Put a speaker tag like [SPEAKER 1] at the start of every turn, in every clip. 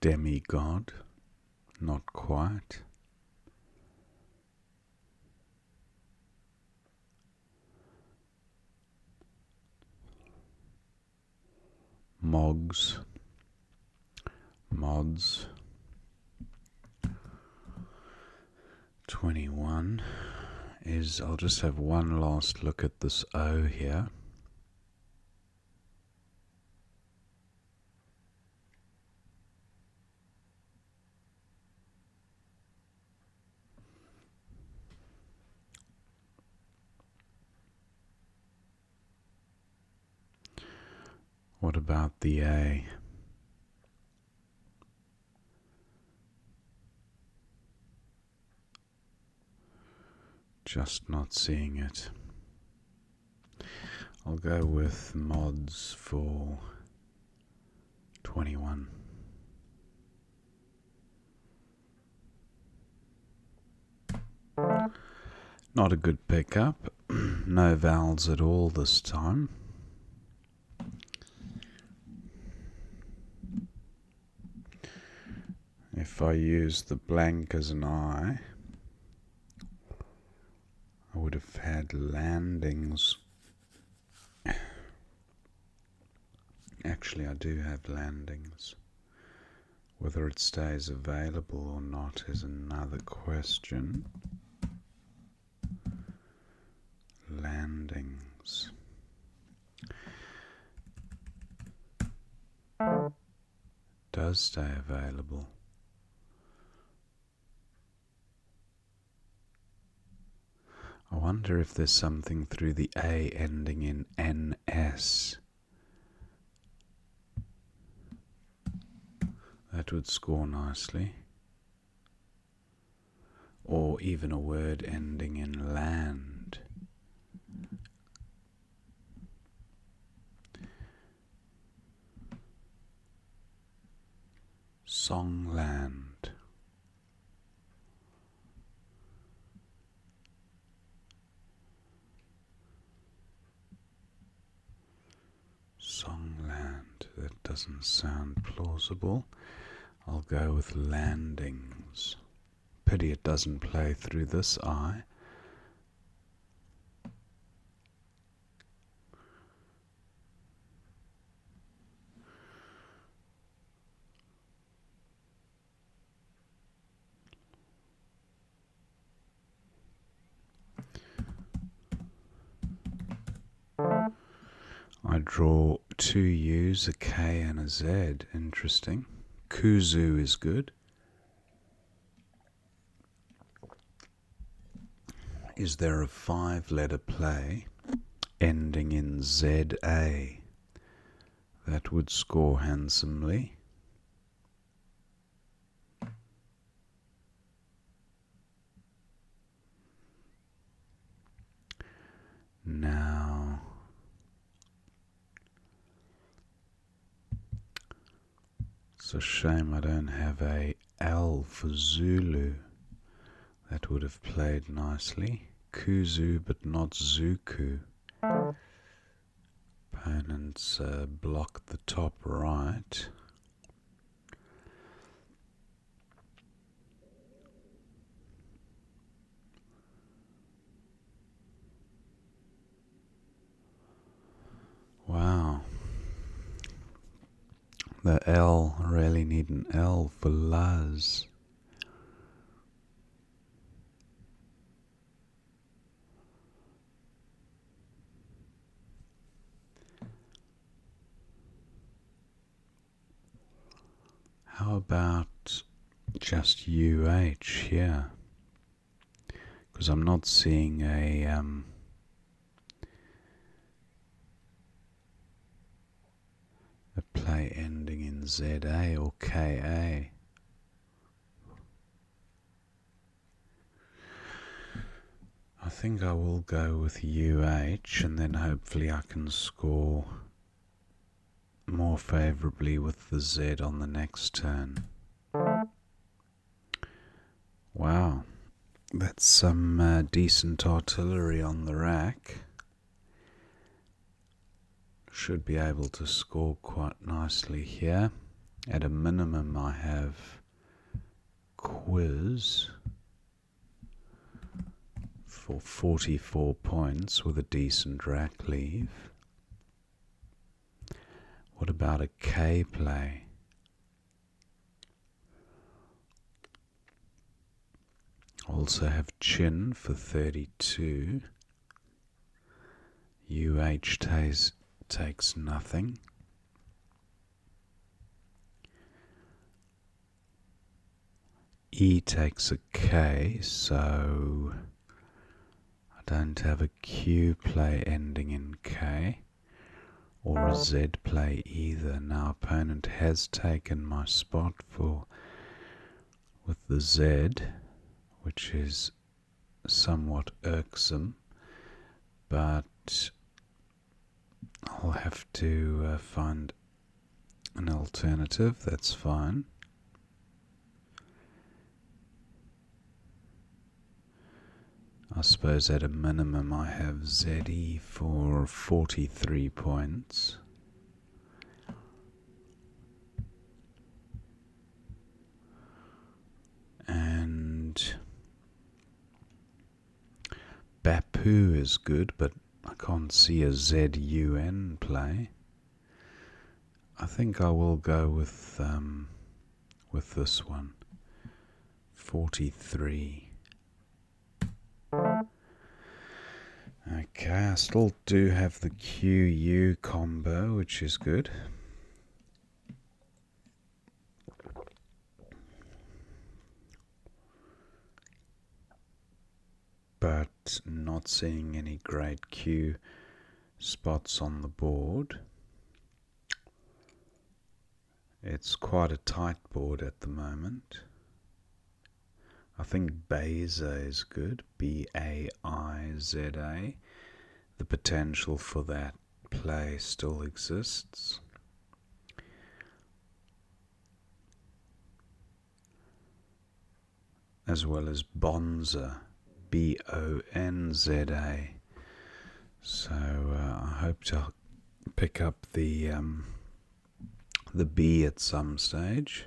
[SPEAKER 1] demigod. Not quite. Mods. 21 is, I'll just have one last look at this O here. What about the A? Just not seeing it. I'll go with mods for 21. Not a good pickup. No vowels at all this time. If I use the blank as an I, I would have had landings. Actually, I do have landings. Whether it stays available or not is another question. Landings. Does stay available. I wonder if there's something through the A ending in NS. That would score nicely. Or even a word ending in land. Songland. Songland. That doesn't sound plausible. I'll go with landings. Pity it doesn't play through this I. I draw two U's, a K and a Z. Interesting. Kuzu is good. Is there a 5-letter play ending in ZA? That would score handsomely. Now, it's a shame I don't have a L for Zulu. That would have played nicely. Kuzu, but not Zuku. Opponents block the top right. Wow. The L, I really need an L for Luz. How about just UH here? Because I'm not seeing a play ending in ZA or KA. I think I will go with UH, and then hopefully I can score more favourably with the Z on the next turn. Wow, that's some decent artillery on the rack. Should be able to score quite nicely here. At a minimum, I have quiz for 44 points with a decent rack leave. What about a K play? Also have chin for 32. Takes nothing. E takes a K, so I don't have a Q play ending in K or a Z play either. Now opponent has taken my spot with the Z, which is somewhat irksome, but I'll have to find an alternative. That's fine. I suppose at a minimum I have ZE for 43 points. And Bapu is good, but I can't see a ZUN play. I think I will go with this one. 43. Okay, I still do have the QU combo, which is good. But not seeing any great Q spots on the board. It's quite a tight board at the moment. I think Baiza is good, Baiza. The potential for that play still exists. As well as Bonza, Bonza. So I hope to pick up the B at some stage.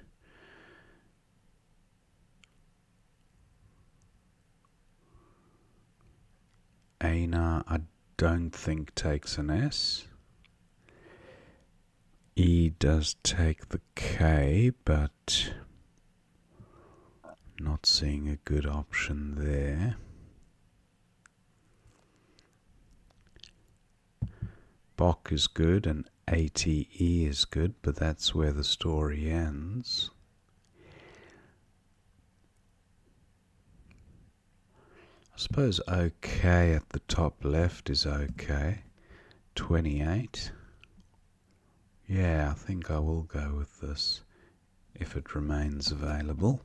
[SPEAKER 1] Aina, I don't think takes an S. E does take the K, but not seeing a good option there. Bok is good and ATE is good, but that's where the story ends. I suppose OK at the top left is OK. 28. Yeah, I think I will go with this if it remains available.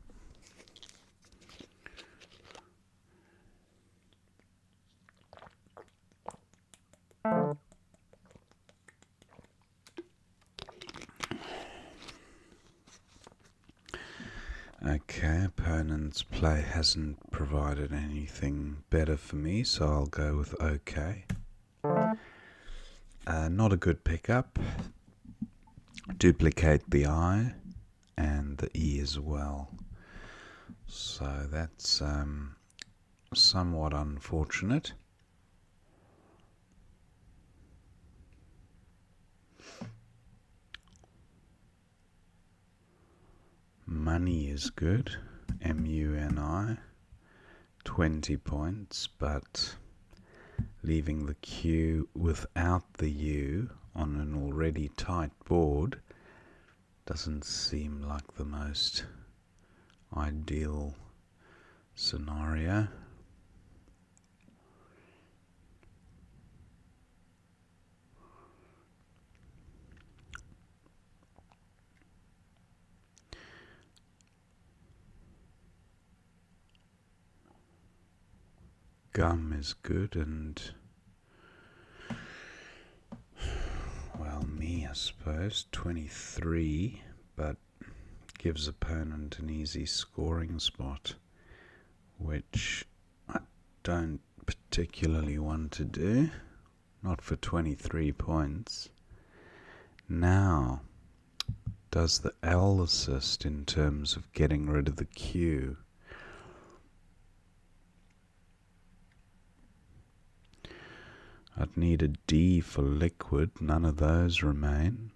[SPEAKER 1] Okay, opponent's play hasn't provided anything better for me, so I'll go with OK. Not a good pickup. Duplicate the I and the E as well. So that's somewhat unfortunate. Money is good, MUNI, 20 points, but leaving the Q without the U on an already tight board doesn't seem like the most ideal scenario. Gum is good and, well, me I suppose, 23, but gives opponent an easy scoring spot, which I don't particularly want to do, not for 23 points. Now, does the L assist in terms of getting rid of the Q? I'd need a D for liquid. None of those remain.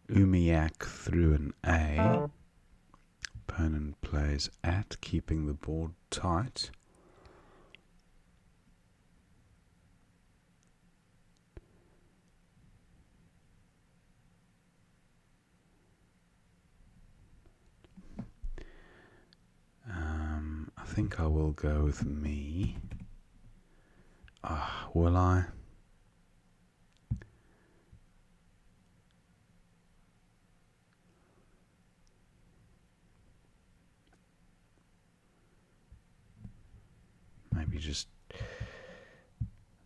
[SPEAKER 1] Umiak through an A. Opponent plays at, keeping the board tight. I think I will go with me. Will I?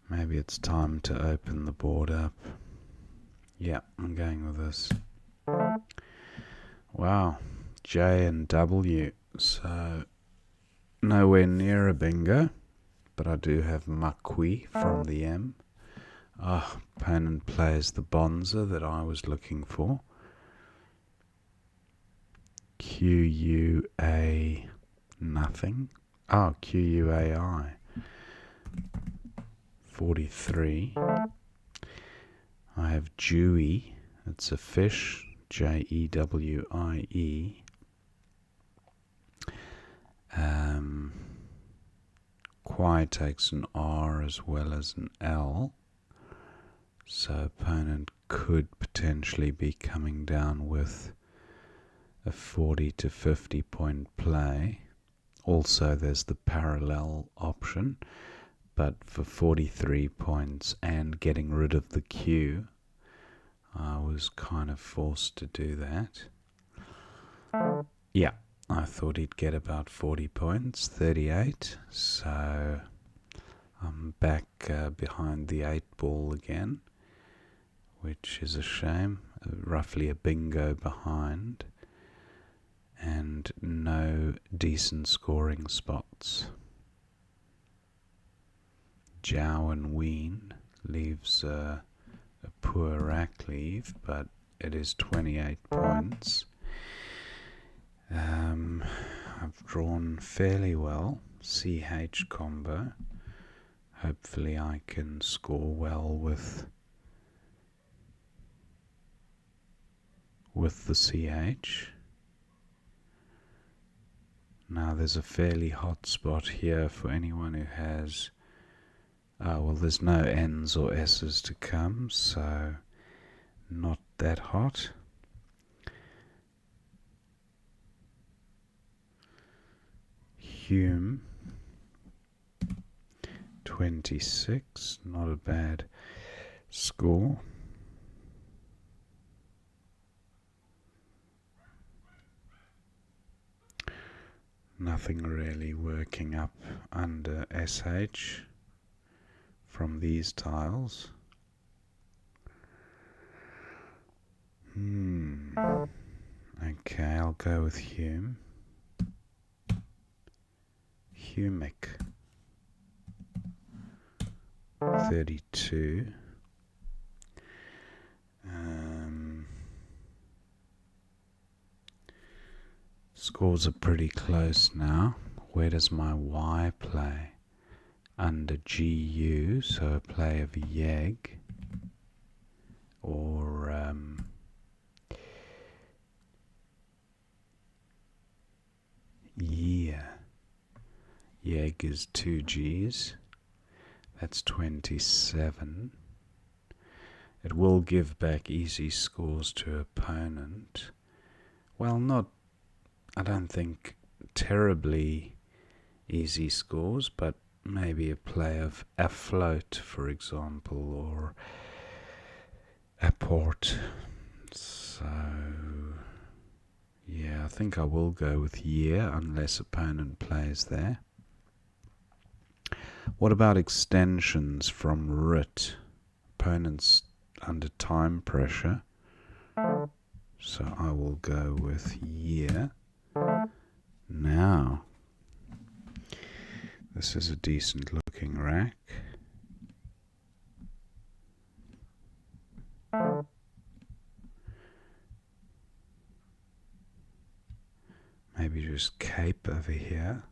[SPEAKER 1] Maybe it's time to open the board up. Yeah, I'm going with this. Wow, J and W. So nowhere near a bingo, but I do have Makwi from the M. Opponent plays the Bonza that I was looking for. QUA nothing. QUAI 43. I have Jewie. It's a fish. JEWIE. Quai takes an R as well as an L. So opponent could potentially be coming down with a 40 to 50 point play. Also there's the parallel option, but for 43 points and getting rid of the Q, I was kind of forced to do that. Yeah, I thought he'd get about 40 points, 38, so I'm back behind the 8 ball again, which is a shame. Roughly a bingo behind, and no decent scoring spots. Jow and Ween leaves a poor rack leave, but it is 28 points. I've drawn fairly well. CH combo. Hopefully I can score well with the CH. Now there's a fairly hot spot here for anyone who has... there's no N's or S's to come, so not that hot. Hume 26, not a bad score. Nothing really working up under SH from these tiles. Okay, I'll go with Hume. Humic 32. Scores are pretty close now. Where does my Y play? Under GU, so a play of Yeg, or Yeg is 2 G's. That's 27. It will give back easy scores to opponent. Well, I don't think terribly easy scores, but maybe a play of afloat, for example, or apport. So, yeah, I think I will go with year unless opponent plays there. What about extensions from Rit? Opponents under time pressure. So I will go with year. Now, this is a decent looking rack. maybe just cape over here.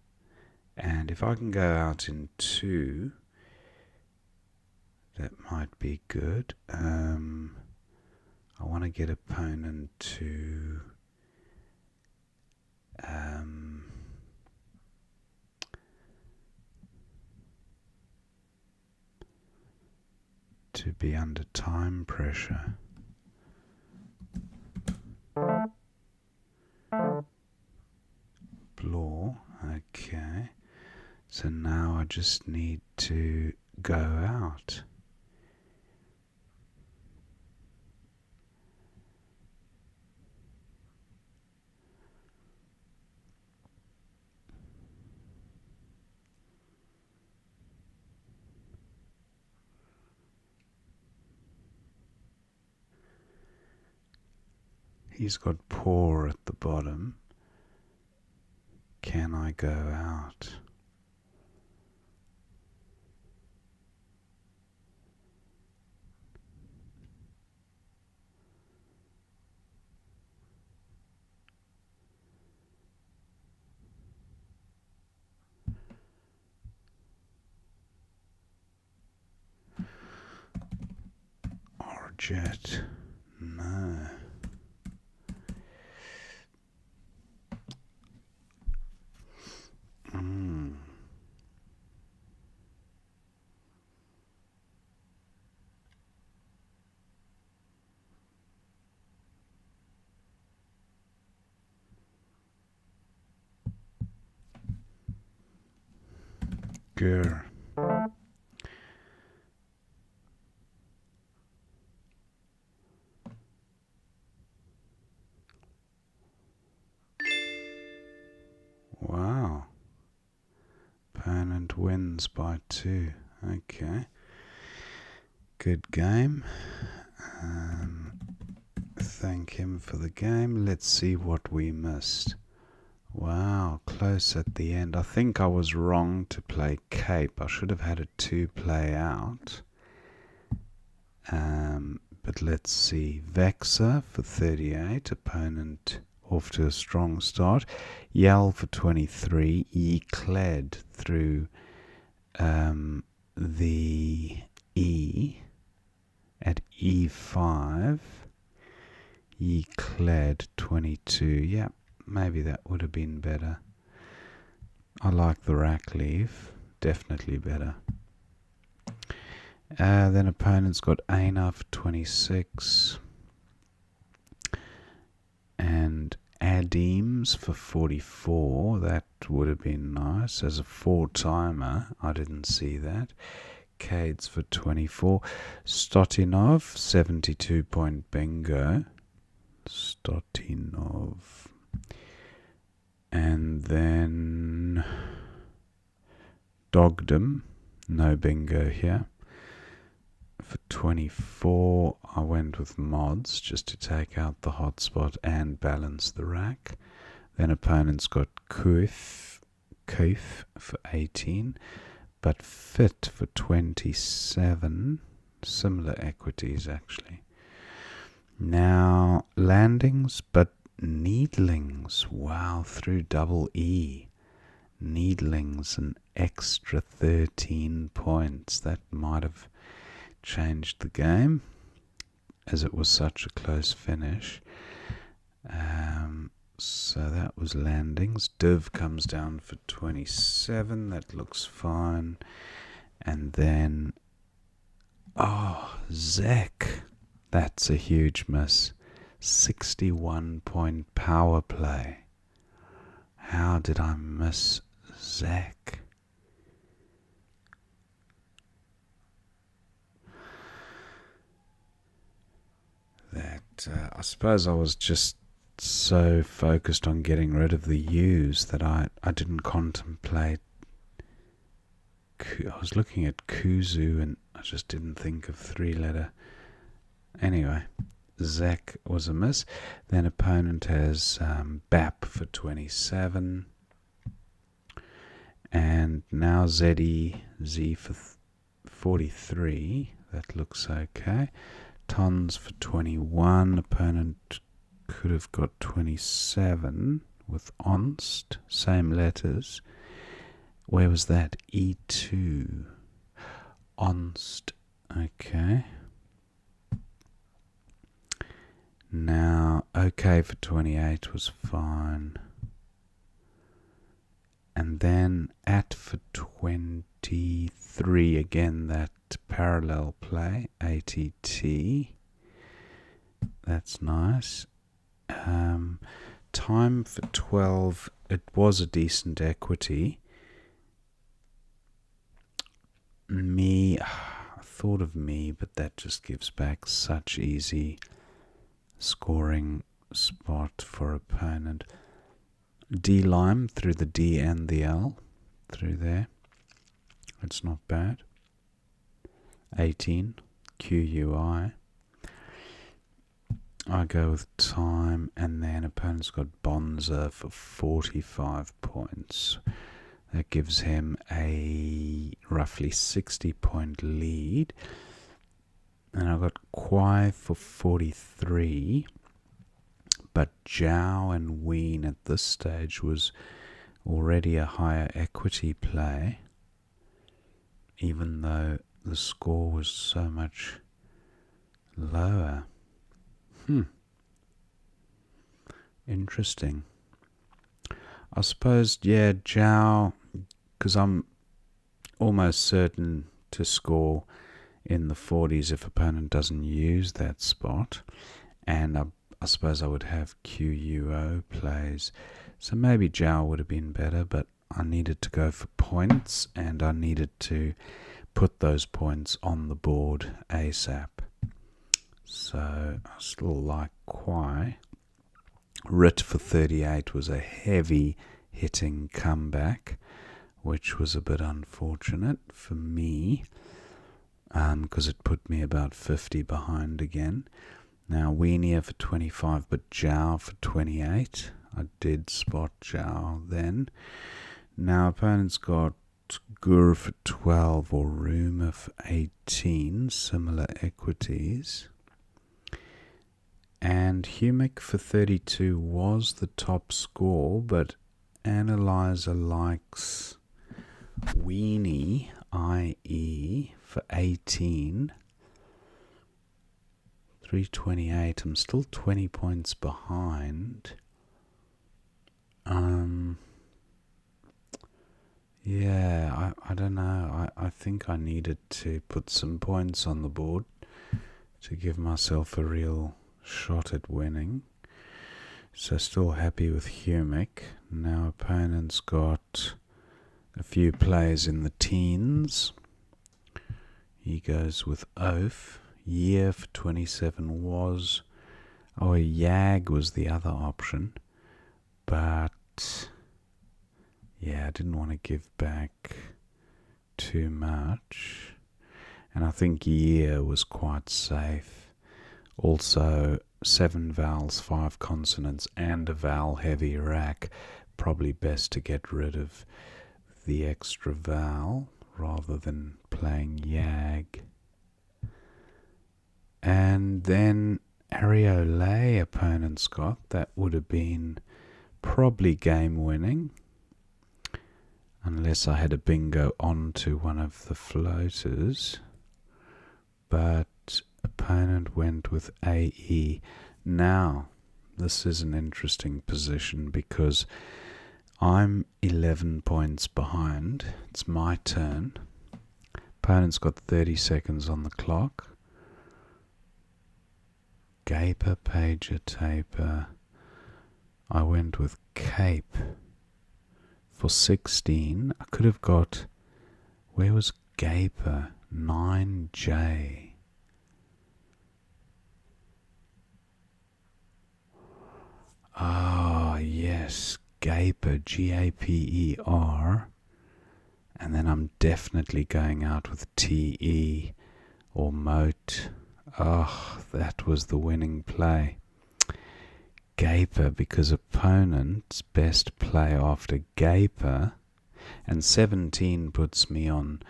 [SPEAKER 1] And if I can go out in 2, that might be good. I want to get opponent to be under time pressure. Bloor, okay. So now I just need to go out. He's got paw at the bottom. Can I go out? Or jet? No. Grr. Wow. Opponent wins by 2. Okay. Good game. Thank him for the game. Let's see what we missed. Wow, close at the end. I think I was wrong to play cape. I should have had a 2 play out. But let's see. Vexer for 38. Opponent off to a strong start. Yell for 23. Ecled through the E at E5. Ecled 22. Yeah, maybe that would have been better. I like the rack leave. Definitely better. Then opponent's got Aina for 26. And Adeems for 44. That would have been nice. As a 4-timer, I didn't see that. Cades for 24. Stotinov, 72-point bingo. Stotinov. And then Dogdom, no bingo here. For 24, I went with mods just to take out the hotspot and balance the rack. Then opponent's got Kuif for 18, but Fit for 27. Similar equities, actually. Now, landings, but needlings. Wow, through double E. Needlings, an extra 13 points. That might have changed the game, as it was such a close finish. So that was landings. Div comes down for 27. That looks fine. And then, Zek. That's a huge miss. 61-point power play. How did I miss Zek? I suppose I was just so focused on getting rid of the U's that I didn't contemplate. I was looking at Kuzu and I just didn't think of 3-letter. Anyway, Zek was a miss. Then opponent has Bap for 27. And now Z for 43. That looks okay. Tons for 21. Opponent could have got 27 with onst, same letters. Where was that? E2. Onst. Okay. Now, okay for 28 was fine. And then at for 23, again that parallel play, ATT. That's nice. Time for 12, it was a decent equity. Me, I thought of me, but that just gives back such easy scoring spot for opponent. D lime through the D and the L through there. It's not bad. 18 QUI. I go with time, and then opponent's got Bonza for 45 points. That gives him a roughly 60-point lead. And I've got Kwai for 43. But Zhao and Wien at this stage was already a higher equity play, even though the score was so much lower. Interesting. I suppose, yeah, Zhao, because I'm almost certain to score in the 40s if opponent doesn't use that spot, and I suppose I would have QUO plays, so maybe Zhao would have been better, but I needed to go for points, and I needed to put those points on the board ASAP. So I still like Kwai. Rit for 38 was a heavy hitting comeback, which was a bit unfortunate for me, because it put me about 50 behind again. Now Weenia for 25, but Zhao for 28. I did spot Zhao then. Now opponent's got Gur for 12 or Rumour for 18, similar equities. And Humic for 32 was the top score, but Analyzer likes Weenie, IE, for 18. 328. I'm still 20 points behind. Yeah, I don't know. I think I needed to put some points on the board to give myself a real shot at winning. So still happy with Humic. Now opponent's got a few plays in the teens. He goes with Oaf. Year for 27 was... Oh, a Yag was the other option. But... yeah, I didn't want to give back too much. And I think Year was quite safe. Also, 7 vowels, 5 consonants, and a vowel-heavy rack. Probably best to get rid of the extra vowel rather than playing Yag. And then Ariole opponent's got. That would have been probably game-winning, unless I had a bingo onto one of the floaters. But opponent went with AE. Now, this is an interesting position because I'm 11 points behind. It's my turn. Opponent's got 30 seconds on the clock. Gaper, pager, taper. I went with cape for 16. I could have got... where was Gaper? 9J. Ah, yes. Gaper, Gaper. And then I'm definitely going out with TE or Moat. Oh, that was the winning play. Gaper, because opponent's best play after Gaper, and 17 puts me on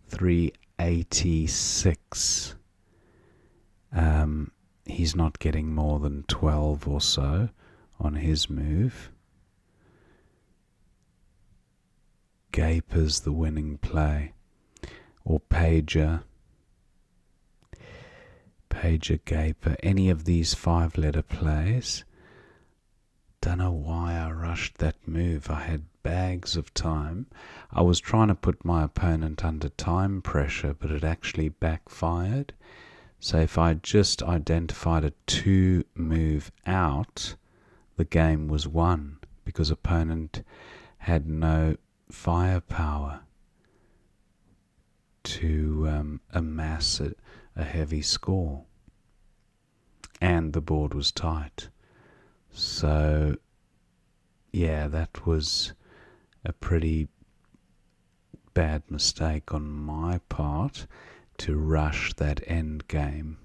[SPEAKER 1] 386. He's not getting more than 12 or so on his move. Gaper's the winning play, or Pager, Gaper, any of these 5-letter plays. Don't know why I rushed that move. I had bags of time. I was trying to put my opponent under time pressure, but it actually backfired. So if I just identified a 2-move out, the game was won, because opponent had no firepower to amass a heavy score, and the board was tight. So yeah, that was a pretty bad mistake on my part to rush that end game.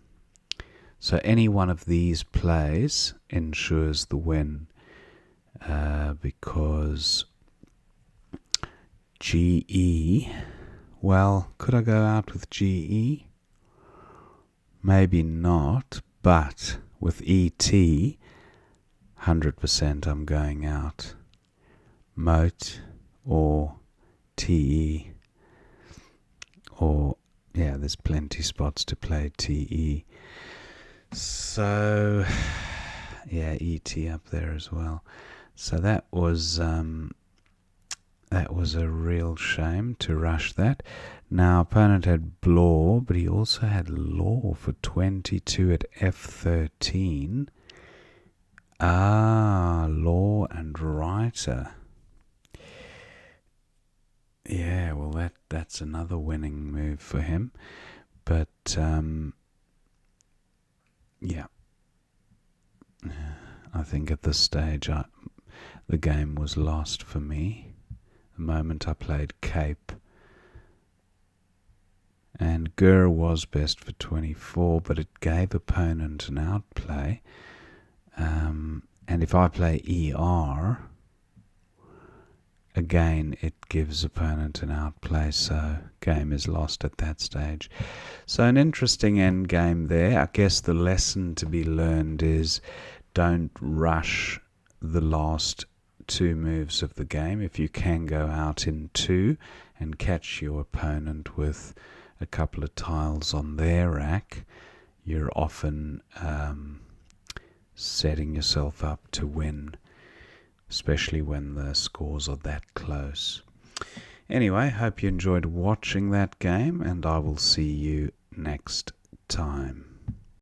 [SPEAKER 1] So any one of these plays ensures the win, because GE, well, could I go out with GE? Maybe not, but with ET, 100% I'm going out. Moat or TE, or yeah, there's plenty spots to play TE. So yeah, ET up there as well. So that was a real shame to rush that. Now opponent had Blore, but he also had Law for 22 at F13. Law and Writer. Yeah, well that's another winning move for him. But yeah, I think at this stage the game was lost for me. The moment I played Cape, and Gur was best for 24, but it gave opponent an outplay. And if I play ER, again it gives opponent an outplay, so game is lost at that stage. So an interesting end game there. I guess the lesson to be learned is don't rush the last 2 moves of the game. If you can go out in 2 and catch your opponent with a couple of tiles on their rack, you're often setting yourself up to win, especially when the scores are that close. Anyway, hope you enjoyed watching that game, and I will see you next time.